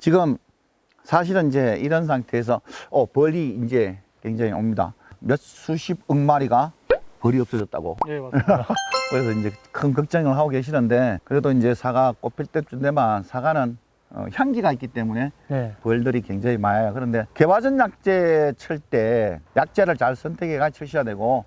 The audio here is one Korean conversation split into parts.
지금 사실은 이제 이런 상태에서 벌이 이제 굉장히 옵니다. 몇 수십억 마리가 벌이 없어졌다고. 네, 맞습니다. 그래서 이제 큰 걱정을 하고 계시는데, 그래도 이제 사과 꽃필 때쯤 되면 사과는 향기가 있기 때문에 네. 벌들이 굉장히 많아요. 그런데 개화전 약재 칠 때 약재를 잘 선택해가 치셔야 되고,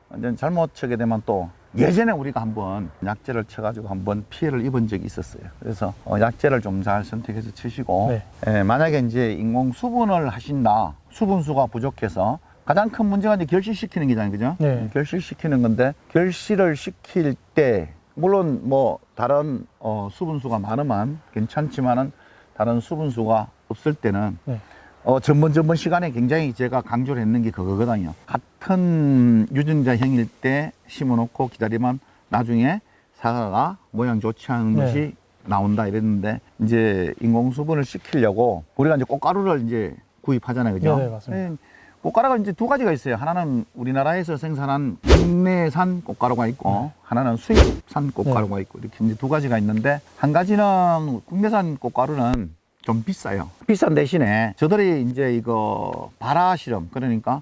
완전 잘못 치게 되면 또 예전에 우리가 한번 약재를 쳐가지고 한번 피해를 입은 적이 있었어요. 그래서 약재를 좀 잘 선택해서 치시고, 네. 예, 만약에 이제 인공 수분을 하신다, 수분수가 부족해서 가장 큰 문제가 이제 결실시키는 게잖아요, 그죠? 네. 결실시키는 건데, 결실을 시킬 때 물론 뭐 다른 수분수가 많으면 괜찮지만은 다른 수분수가 없을 때는 네. 전번 시간에 굉장히 제가 강조를 했는 게 그거거든요. 같은 유전자형일 때 심어놓고 기다리면 나중에 사과가 모양 좋지 않은 네. 것이 나온다 이랬는데, 이제 인공수분을 시키려고 우리가 이제 꽃가루를 이제 구입하잖아요, 그죠? 네, 맞습니다. 꽃가루가 이제 두 가지가 있어요. 하나는 우리나라에서 생산한 국내산 꽃가루가 있고, 하나는 수입산 꽃가루가 있고, 이렇게 이제 두 가지가 있는데, 한 가지는 국내산 꽃가루는 좀 비싸요. 비싼 대신에 저들이 이제 이거 발화 실험, 그러니까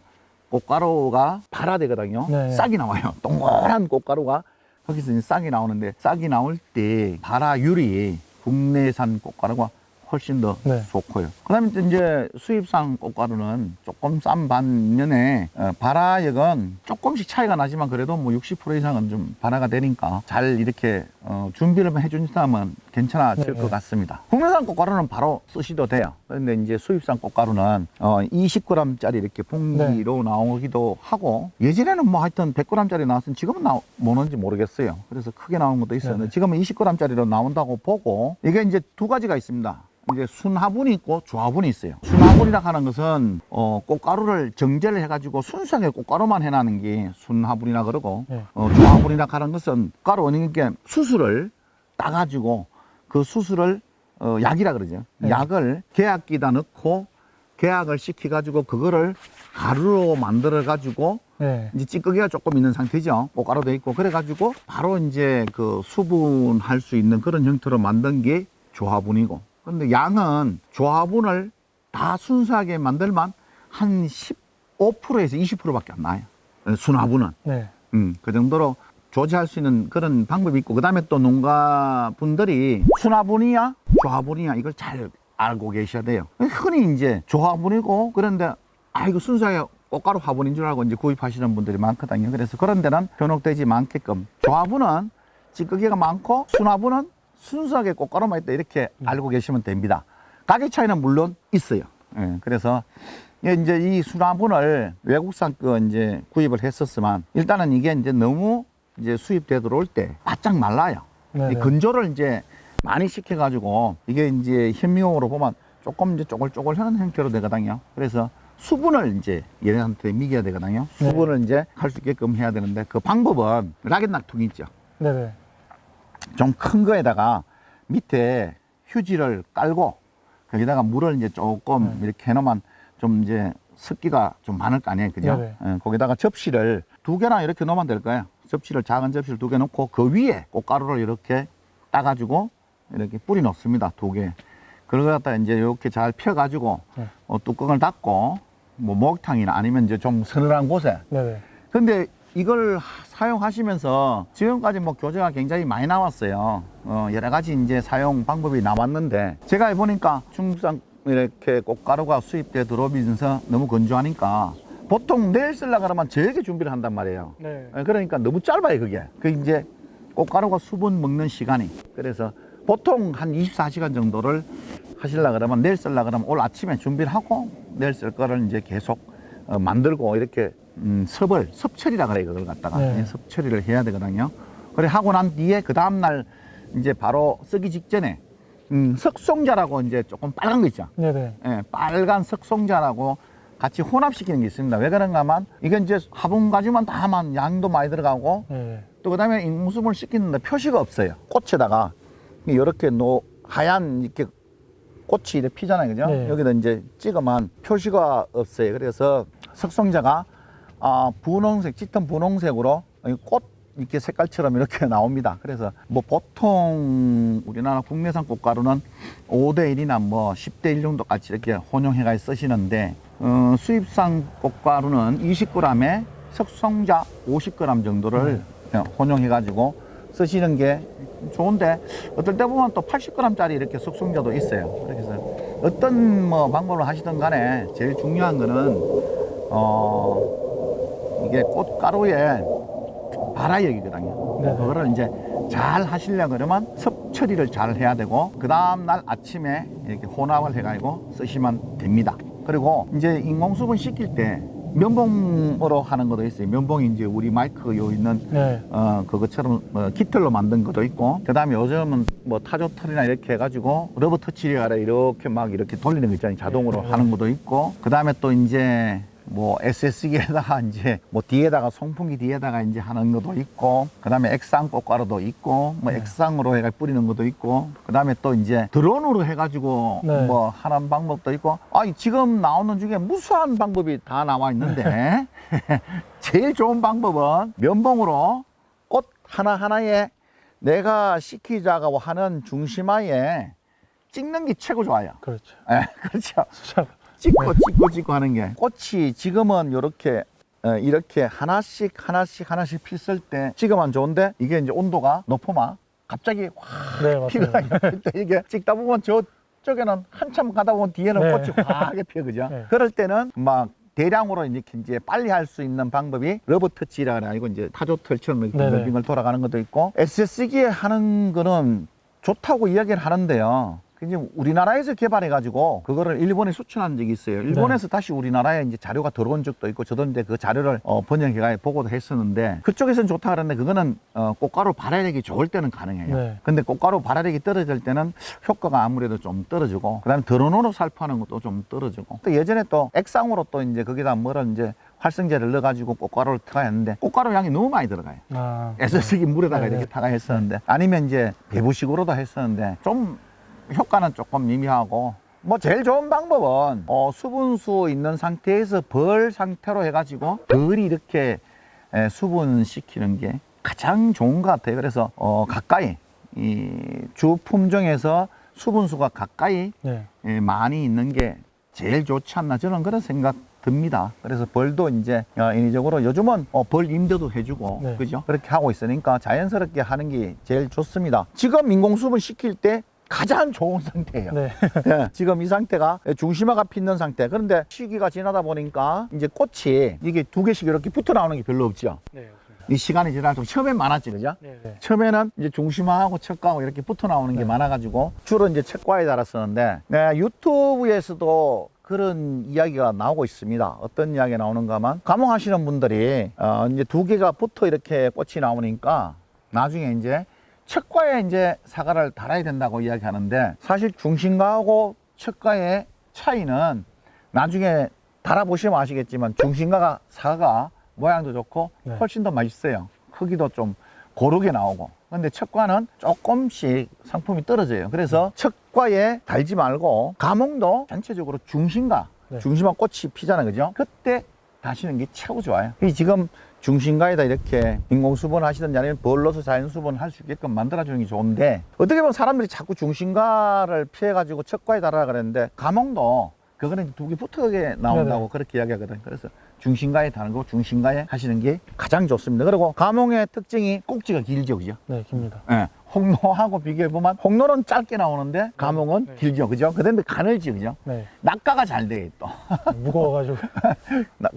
꽃가루가 발화되거든요. 네. 싹이 나와요. 동그란 꽃가루가 거기서 이제 싹이 나오는데, 싹이 나올 때 발화율이 국내산 꽃가루가 훨씬 더 네. 좋고요. 그 다음에 이제 수입산 꽃가루는 조금 싼 반면에 발화력은 조금씩 차이가 나지만 그래도 뭐 60% 이상은 좀 발화가 되니까 잘 이렇게 준비를 해준다면 괜찮아질 것 같습니다. 국내산 꽃가루는 바로 쓰셔도 돼요. 그런데 이제 수입산 꽃가루는 20g짜리 이렇게 봉지로 나오기도 하고, 예전에는 뭐 하여튼 100g짜리 나왔으면 지금은 뭐 오는지 모르겠어요. 그래서 크게 나오는 것도 있었는데 지금은 20g짜리로 나온다고 보고, 이게 이제 두 가지가 있습니다. 이제 순화분이 있고 조화분이 있어요. 순화분이라 하는 것은 꽃가루를 정제를 해가지고 순수하게 꽃가루만 해놔는 게 순화분이라 그러고, 조화분이라 하는 것은 가루 원인께 수술을 따가지고 그 수술을 약이라 그러죠. 약을 계약기에다 넣고 계약을 시켜가지고 그거를 가루로 만들어가지고 이제 찌꺼기가 조금 있는 상태죠. 꽃가루도 있고 그래가지고 바로 이제 그 수분할 수 있는 그런 형태로 만든 게 조화분이고, 근데 양은 조화분을 다 순수하게 만들면 한 15%에서 20%밖에 안 나요. 순화분은. 네. 그 정도로 조제할 수 있는 그런 방법이 있고, 그 다음에 또 농가분들이 순화분이야 조화분이야 이걸 잘 알고 계셔야 돼요. 흔히 이제 조화분이고, 그런데 이거 순수하게 꽃가루 화분인 줄 알고 이제 구입하시는 분들이 많거든요. 그래서 그런 데는 변옥되지 않게끔 조화분은 찌꺼기가 많고 순화분은 순수하게 꽃가루만 있다 이렇게 알고 계시면 됩니다. 가격 차이는 물론 있어요. 그래서 이제 이 순화분을 외국산 거 이제 구입을 했었지만, 일단은 이게 이제 너무 이제 수입돼 들어올 때 바짝 말라요. 이 건조를 이제 많이 시켜가지고 이게 이제 현미용으로 보면 조금 이제 쪼글쪼글하는 형태로 되거든요. 그래서 수분을 이제 얘네한테 미겨야 되거든요. 수분을 이제 할 수 있게끔 해야 되는데, 그 방법은 락앤락통이 있죠. 네네. 좀 큰 거에다가 밑에 휴지를 깔고 거기다가 물을 이제 조금 이렇게 해놓으면 좀 이제 습기가 좀 많을 거 아니에요, 그죠? 거기다가 접시를 두 개나 이렇게 놓으면 될 거예요. 접시를, 작은 접시를 두 개 놓고 그 위에 꽃가루를 이렇게 따가지고 이렇게 뿌리 놓습니다, 두 개. 그걸 갖다 이제 이렇게 잘 펴가지고 뚜껑을 닫고 뭐 목욕탕이나 아니면 이제 좀 서늘한 곳에. 근데 이걸 사용하시면서 지금까지 뭐 교재가 굉장히 많이 나왔어요. 여러 가지 이제 사용 방법이 나왔는데, 제가 해보니까 중국산 이렇게 꽃가루가 수입돼 들어오면서 너무 건조하니까 보통 내일 쓰려고 그러면 저녁에 준비를 한단 말이에요. 그러니까 너무 짧아요, 그게. 그 이제 꽃가루가 수분 먹는 시간이. 그래서 보통 한 24시간 정도를 하시려고 그러면, 내일 쓰려고 그러면 오늘 아침에 준비를 하고 내일 쓸 거를 이제 계속 만들고 이렇게 섭처리라 그래요. 그걸 갖다가 섭처리를 해야 되거든요. 그래 하고 난 뒤에 그 다음날 이제 바로 쓰기 직전에 석송자라고 이제 조금 빨간 거 있죠. 빨간 석송자라고 같이 혼합시키는 게 있습니다. 왜 그런가 하면 이게 이제 화분 가지만 다 하면 양도 많이 들어가고, 또 그 다음에 인공수분을 시키는데 표시가 없어요. 꽃에다가 이렇게 하얀 이렇게 꽃이 이렇게 피잖아요, 그죠? 여기다 이제 찍으면 표시가 없어요. 그래서 석송자가 분홍색, 짙은 분홍색으로 꽃 이렇게 색깔처럼 이렇게 나옵니다. 그래서 뭐 보통 우리나라 국내산 꽃가루는 5대1이나 뭐 10대1 정도까지 이렇게 혼용해가 쓰시는데 수입산 꽃가루는 20g에 석성자 50g 정도를 혼용해가지고 쓰시는 게 좋은데 어떨 때 보면 또 80g짜리 이렇게 석성자도 있어요. 그래서 어떤 뭐 방법을 하시든 간에 제일 중요한 거는 이게 꽃가루에 발화력이거든요. 네네. 그거를 이제 잘 하시려고 그러면 섭 처리를 잘 해야 되고 그 다음날 아침에 이렇게 혼합을 해가지고 쓰시면 됩니다. 그리고 이제 인공수분 시킬 때 면봉으로 하는 것도 있어요. 면봉이 이제 우리 마이크 요 있는 네. 그것처럼 기틀로 만든 것도 있고, 그 다음에 요즘은 뭐 타조털이나 이렇게 해가지고 러버 터치를 이렇게 막 이렇게 돌리는 거 있잖아요. 자동으로 네. 하는 것도 있고, 그 다음에 또 이제 뭐 SS기에다가 이제 뭐 뒤에다가 송풍기 뒤에다가 이제 하는 것도 있고, 그 다음에 액상 꽃가루도 있고, 뭐 네. 액상으로 해가 뿌리는 것도 있고, 그 다음에 또 이제 드론으로 해가지고 네. 뭐 하는 방법도 있고. 아니 지금 나오는 중에 무수한 방법이 다 나와 있는데 제일 좋은 방법은 면봉으로 꽃 하나하나에 내가 시키자고 하는 중심화에 찍는 게 최고 좋아요. 그렇죠. 예, 그렇죠. 수작. 찍고 하는 게, 꽃이 지금은 이렇게 하나씩 피었을 때 찍으면 좋은데, 이게 이제 온도가 높으면 갑자기 확 네, 피가 맞습니다. 이게 찍다 보면 저쪽에는 한참 가다 보면 뒤에는 네. 꽃이 확하게 피어, 그죠? 네. 그럴 때는 막 대량으로 이렇게 이제 빨리 할 수 있는 방법이 러버 터치라 그래가지고 이제 타조털처럼 이렇게 네네. 빙글빙글 돌아가는 것도 있고, SS기에 하는 거는 좋다고 이야기를 하는데요. 이제 우리나라에서 개발해가지고 그거를 일본에 수출한 적이 있어요. 일본에서 다시 우리나라에 이제 자료가 들어온 적도 있고, 저도 이제 그 자료를 번역해가 보고도 했었는데, 그쪽에서는 좋다 그러는데 그거는 꽃가루 발화력이 좋을 때는 가능해요. 네. 근데 꽃가루 발화력이 떨어질 때는 효과가 아무래도 좀 떨어지고, 그다음에 드론으로 살포하는 것도 좀 떨어지고, 또 예전에 또 액상으로 또 이제 거기다 뭐를 이제 활성제를 넣어가지고 꽃가루를 타가 했는데 꽃가루 양이 너무 많이 들어가요. 아, SS기 물에다가 네네. 이렇게 타가 했었는데, 아니면 이제 배부식으로도 했었는데 좀 효과는 조금 미미하고, 뭐 제일 좋은 방법은 수분수 있는 상태에서 벌 상태로 해가지고 벌이 이렇게 수분시키는 게 가장 좋은 것 같아요. 그래서 가까이 이 주 품종에서 수분수가 가까이 네. 많이 있는 게 제일 좋지 않나, 저는 그런 생각 듭니다. 그래서 벌도 이제 인위적으로 요즘은 벌 임대도 해주고, 네. 그죠? 그렇게 하고 있으니까 자연스럽게 하는 게 제일 좋습니다. 지금 인공수분 시킬 때 가장 좋은 상태예요. 네. 예, 지금 이 상태가 중심화가 피는 상태. 그런데 시기가 지나다 보니까 이제 꽃이 이게 두 개씩 이렇게 붙어 나오는 게 별로 없죠. 네, 맞습니다. 이 시간이 지나도 처음엔 많았지, 그죠? 네, 네. 처음에는 이제 중심화하고 척과하고 이렇게 붙어 나오는 게 네. 많아가지고 주로 이제 척과에 달았었는데, 네, 유튜브에서도 그런 이야기가 나오고 있습니다. 어떤 이야기가 나오는가 하면, 감흥하시는 분들이 이제 두 개가 붙어 이렇게 꽃이 나오니까 나중에 이제 척과에 이제 사과를 달아야 된다고 이야기하는데, 사실 중심가하고 척과의 차이는 나중에 달아보시면 아시겠지만, 중심가가 사과가 모양도 좋고 네. 훨씬 더 맛있어요. 크기도 좀 고르게 나오고. 근데 척과는 조금씩 상품이 떨어져요. 그래서 척과에 달지 말고 감홍도 전체적으로 중심가, 네. 중심화 꽃이 피잖아요, 그죠? 그때 다시는 게 최고 좋아요. 이 지금 중심가에다 이렇게 인공수분 하시든지 아니면 벌로서 자연수분 할 수 있게끔 만들어주는 게 좋은데, 어떻게 보면 사람들이 자꾸 중심가를 피해가지고 척과에 달아라 그랬는데, 감홍도 그거는 두 개 붙어게 나온다고 네네. 그렇게 이야기하거든요. 그래서 중심가에 다는 거 중심가에 하시는 게 가장 좋습니다. 그리고 감홍의 특징이 꼭지가 길죠, 그죠? 네, 깁니다. 예. 홍로하고 비교해보면 홍로는 짧게 나오는데 감홍은 네. 길죠, 그죠? 그 다음에 가늘지, 그죠? 네. 낙가가 잘 돼, 또. 무거워가지고.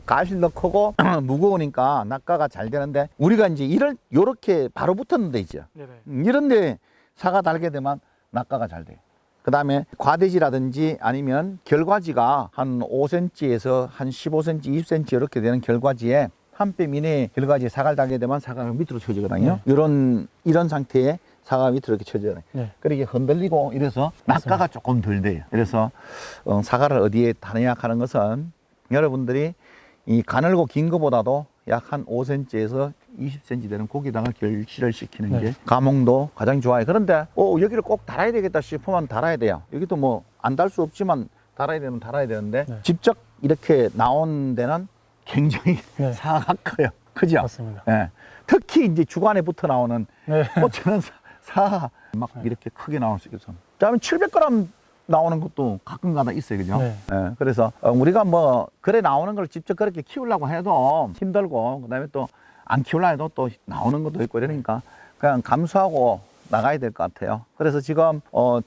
가실도 크고 무거우니까 낙가가 잘 되는데, 우리가 이제 요렇게 바로 붙었는 데 있죠. 네네. 이런데 사과 달게 되면 낙가가 잘 돼요. 그 다음에 과대지라든지 아니면 결과지가 한 5cm에서 한 15cm, 20cm 이렇게 되는 결과지에 한 뼘 이내에 결과지에 사과를 달게 되면 사과가 밑으로 쳐지거든요. 이런 상태에 사과가 밑으로 이렇게 쳐져요. 네. 그렇게 흔들리고 이래서 낙가가 조금 덜 돼요. 그래서 사과를 어디에 다느냐 하는 것은, 여러분들이 이 가늘고 긴 것보다도 약 한 5cm에서 20cm 되는 고기다가 결실을 시키는 네. 게 감홍도 가장 좋아요. 그런데 여기를 꼭 달아야 되겠다 싶으면 달아야 돼요. 여기도 뭐 안 달 수 없지만 달아야 되면 달아야 되는데, 네. 직접 이렇게 나온 데는 굉장히 네. 사과가 커요. 크죠? 맞습니다. 예. 특히 이제 주간에 붙어 나오는 네. 꽃에는 막 이렇게 크게 나올 수 있어요. 그다음에 700g 나오는 것도 가끔가다 있어요, 그죠? 네. 예, 그래서 우리가 뭐 그래 나오는 걸 직접 그렇게 키우려고 해도 힘들고, 그다음에 또 안 키우려 해도 또 나오는 것도 있고 이러니까 그냥 감수하고 나가야 될 것 같아요. 그래서 지금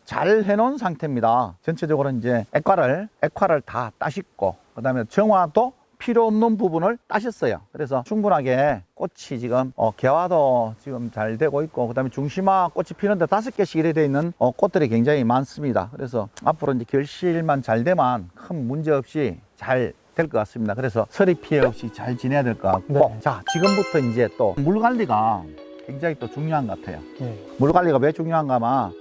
잘 해놓은 상태입니다. 전체적으로 이제 액화를 다 따셨고, 그다음에 정화도 필요 없는 부분을 따셨어요. 그래서 충분하게 꽃이 지금 개화도 지금 잘 되고 있고, 그다음에 중심화 꽃이 피는데 5개씩 이래 돼 있는 꽃들이 굉장히 많습니다. 그래서 앞으로 이제 결실만 잘 되면 큰 문제 없이 잘 될 것 같습니다. 그래서 서리 피해 없이 잘 지내야 될 것 같고, 네. 자, 지금부터 이제 또 물 관리가 굉장히 또 중요한 것 같아요. 네. 물 관리가 왜 중요한가 하면